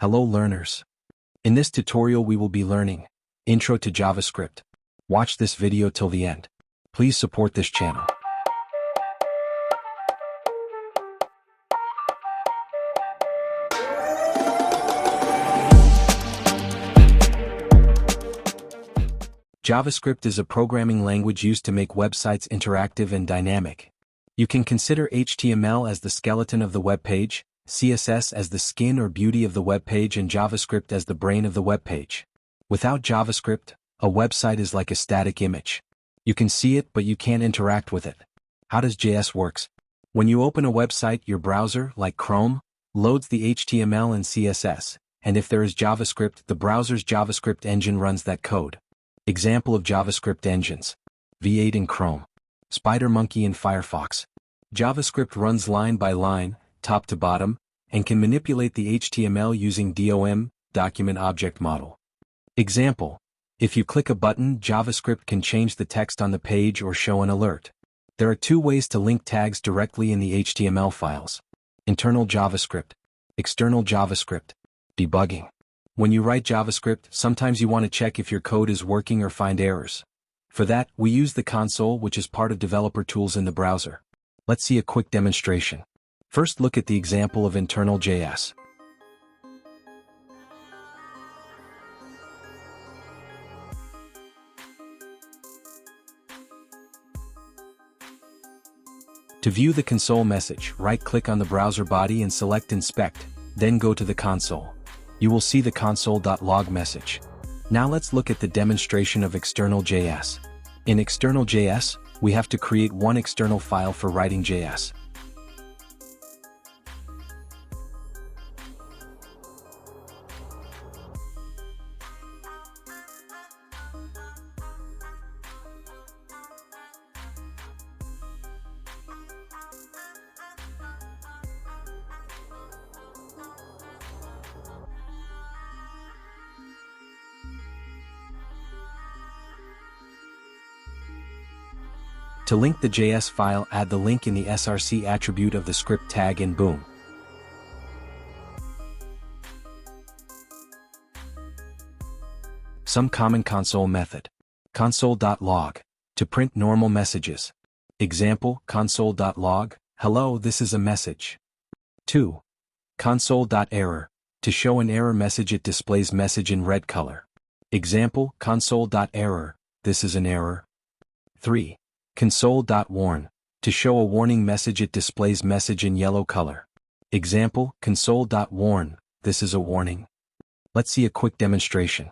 Hello learners. In this tutorial we will be learning Intro to JavaScript. Watch this video till the end. Please support this channel. JavaScript is a programming language used to make websites interactive and dynamic. You can consider HTML as the skeleton of the web page, CSS as the skin or beauty of the web page, and JavaScript as the brain of the web page. Without JavaScript, a website is like a static image. You can see it but you can't interact with it. How does JS works? When you open a website, your browser, like Chrome, loads the HTML and CSS, and if there is JavaScript, the browser's JavaScript engine runs that code. Example of JavaScript engines: V8 in Chrome, SpiderMonkey in Firefox. JavaScript runs line by line, top to bottom, and can manipulate the HTML using DOM, Document Object Model. Example: if you click a button, JavaScript can change the text on the page or show an alert. There are two ways to link tags directly in the HTML files: internal JavaScript, external JavaScript. Debugging. When you write JavaScript, sometimes you want to check if your code is working or find errors. For that, we use the console, which is part of developer tools in the browser. Let's see a quick demonstration. First, look at the example of internal JS. To view the console message, right-click on the browser body and select Inspect, then go to the console. You will see the console.log message. Now let's look at the demonstration of external JS. In external JS, we have to create one external file for writing JS. To link the JS file, add the link in the src attribute of the script tag and boom. Some common console method. Console.log. To print normal messages. Example: console.log, hello, this is a message. 2. Console.error. To show an error message, it displays message in red color. Example: console.error, this is an error. 3. Console.warn. To show a warning message, it displays message in yellow color. Example: console.warn, this is a warning. Let's see a quick demonstration.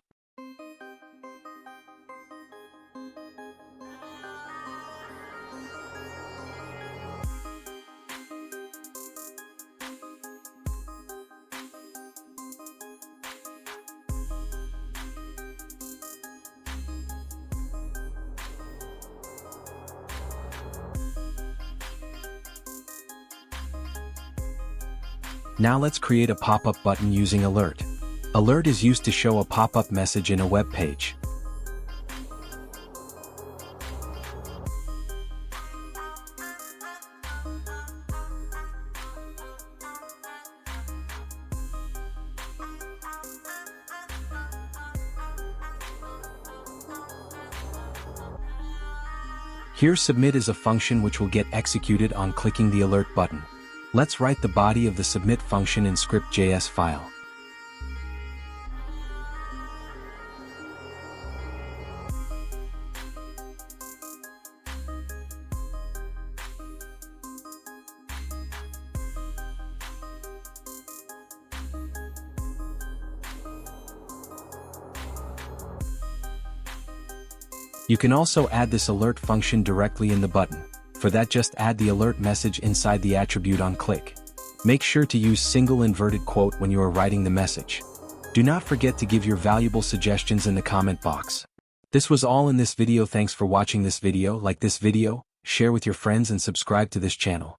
Now let's create a pop-up button using Alert. Alert is used to show a pop-up message in a web page. Here, submit is a function which will get executed on clicking the Alert button. Let's write the body of the submit function in script.js file. You can also add this alert function directly in the button. For that, just add the alert message inside the attribute on click. Make sure to use single inverted quote when you are writing the message. Do not forget to give your valuable suggestions in the comment box. This was all in this video. Thanks for watching this video. Like this video, share with your friends and subscribe to this channel.